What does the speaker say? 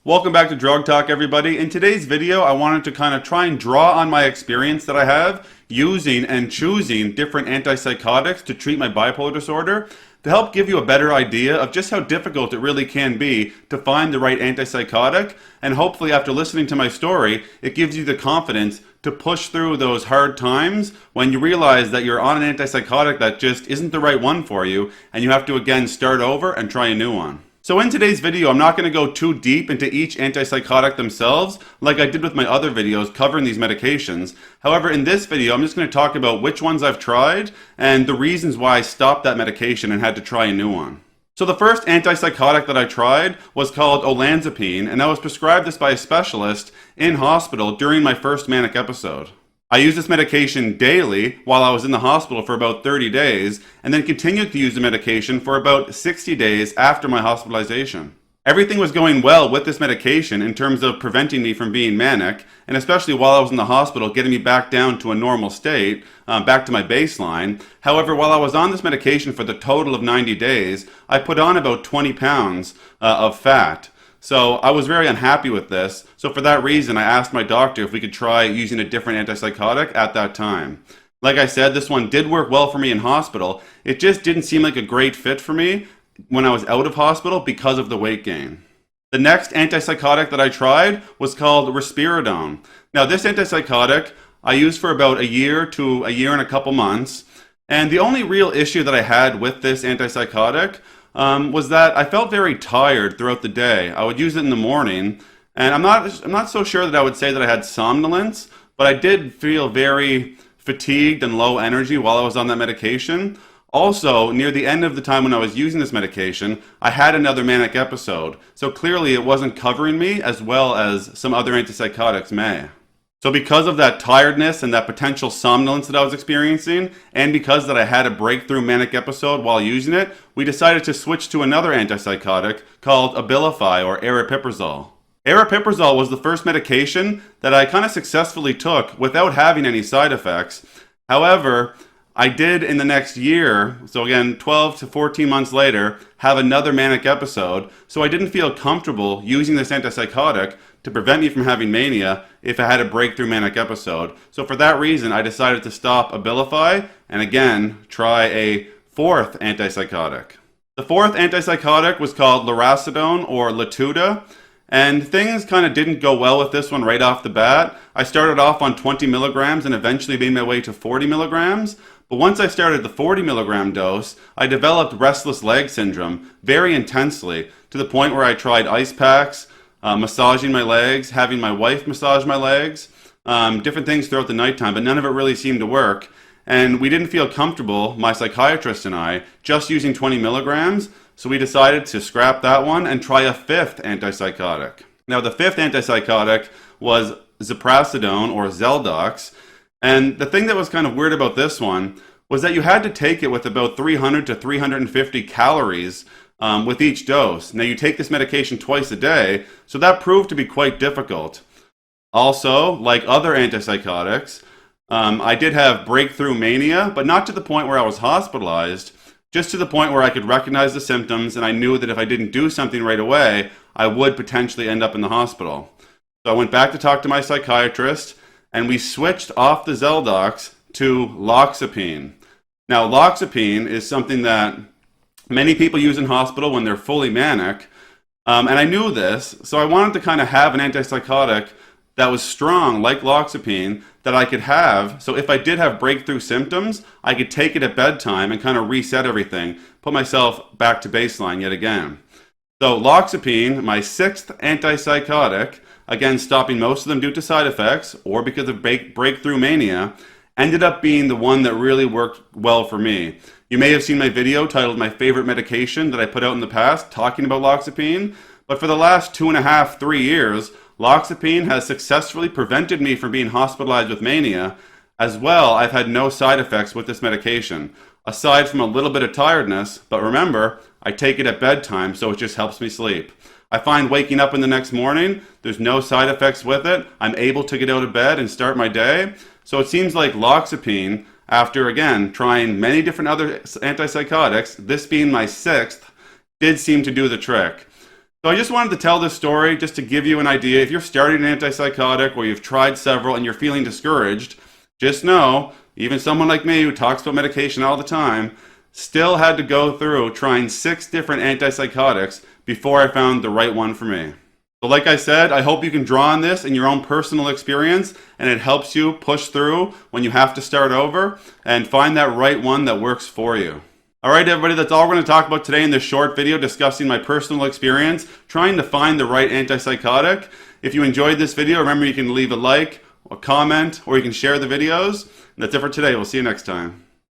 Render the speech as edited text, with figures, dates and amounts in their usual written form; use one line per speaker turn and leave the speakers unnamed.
Welcome back to Drug Talk, everybody. In today's video, I wanted to kind of try and draw on my experience that I have using and choosing different antipsychotics to treat my bipolar disorder to help give you a better idea of just how difficult it really can be to find the right antipsychotic. And hopefully, after listening to my story, it gives you the confidence to push through those hard times when you realize that you're on an antipsychotic that just isn't the right one for you, and you have to again start over and try a new one. So in today's video, I'm not going to go too deep into each antipsychotic themselves like I did with my other videos covering these medications. However, in this video, I'm just going to talk about which ones I've tried and the reasons why I stopped that medication and had to try a new one. So the first antipsychotic that I tried was called Olanzapine, and I was prescribed this by a specialist in hospital during my first manic episode. I used this medication daily while I was in the hospital for about 30 days, and then continued to use the medication for about 60 days after my hospitalization. Everything was going well with this medication in terms of preventing me from being manic, and especially while I was in the hospital, getting me back down to a normal state, back to my baseline. However, while I was on this medication for the total of 90 days, I put on about 20 pounds of fat. So I was very unhappy with this. So for that reason, I asked my doctor if we could try using a different antipsychotic at that time. Like I said, this one did work well for me in hospital. It just didn't seem like a great fit for me when I was out of hospital because of the weight gain. The next antipsychotic that I tried was called Risperidone. Now this antipsychotic I used for about a year to a year and a couple months. And the only real issue that I had with this antipsychotic was that I felt very tired throughout the day. I would use it in the morning, and I'm not so sure that I would say that I had somnolence, but I did feel very fatigued and low energy while I was on that medication. Also, near the end of the time when I was using this medication, I had another manic episode, so clearly it wasn't covering me as well as some other antipsychotics may. So because of that tiredness and that potential somnolence that I was experiencing, and because that I had a breakthrough manic episode while using it, we decided to switch to another antipsychotic called Abilify or Aripiprazole. Aripiprazole was the first medication that I kind of successfully took without having any side effects. However, I did in the next year, so again 12 to 14 months later, have another manic episode, so I didn't feel comfortable using this antipsychotic to prevent me from having mania if I had a breakthrough manic episode. So for that reason, I decided to stop Abilify and again try a fourth antipsychotic. The fourth antipsychotic was called Lurasidone or Latuda, and things kind of didn't go well with this one right off the bat. I started off on 20 milligrams and eventually made my way to 40 milligrams. But once I started the 40 milligram dose, I developed restless leg syndrome very intensely to the point where I tried ice packs, massaging my legs, having my wife massage my legs, different things throughout the nighttime, but none of it really seemed to work. And we didn't feel comfortable, my psychiatrist and I, just using 20 milligrams, so we decided to scrap that one and try a fifth antipsychotic. Now the fifth antipsychotic was Ziprasidone or Zeldox, and the thing that was kind of weird about this one was that you had to take it with about 300 to 350 calories with each dose. Now you take this medication twice a day, so that proved to be quite difficult. Also, like other antipsychotics, I did have breakthrough mania, but not to the point where I was hospitalized, just to the point where I could recognize the symptoms and I knew that if I didn't do something right away, I would potentially end up in the hospital. So I went back to talk to my psychiatrist, and we switched off the Zeldox to Loxapine. Now, Loxapine is something that many people use in hospital when they're fully manic, and I knew this, so I wanted to kind of have an antipsychotic that was strong, like Loxapine, that I could have, so if I did have breakthrough symptoms, I could take it at bedtime and kind of reset everything, put myself back to baseline yet again. So Loxapine, my sixth antipsychotic, again stopping most of them due to side effects or because of breakthrough mania, ended up being the one that really worked well for me. You may have seen my video titled My Favorite Medication that I put out in the past talking about Loxapine, but for the last 2.5, 3 years, Loxapine has successfully prevented me from being hospitalized with mania. As well, I've had no side effects with this medication, aside from a little bit of tiredness, but remember, I take it at bedtime, so it just helps me sleep. I find waking up in the next morning, there's no side effects with it. I'm able to get out of bed and start my day. So it seems like Loxapine, after again trying many different other antipsychotics, this being my sixth, did seem to do the trick. So I just wanted to tell this story just to give you an idea. If you're starting an antipsychotic or you've tried several and you're feeling discouraged, just know, even someone like me who talks about medication all the time, still had to go through trying 6 different antipsychotics before I found the right one for me. So like I said, I hope you can draw on this in your own personal experience and it helps you push through when you have to start over and find that right one that works for you. Alright everybody, that's all we're going to talk about today in this short video discussing my personal experience trying to find the right antipsychotic. If you enjoyed this video, remember you can leave a like, a comment, or you can share the videos. And that's it for today. We'll see you next time.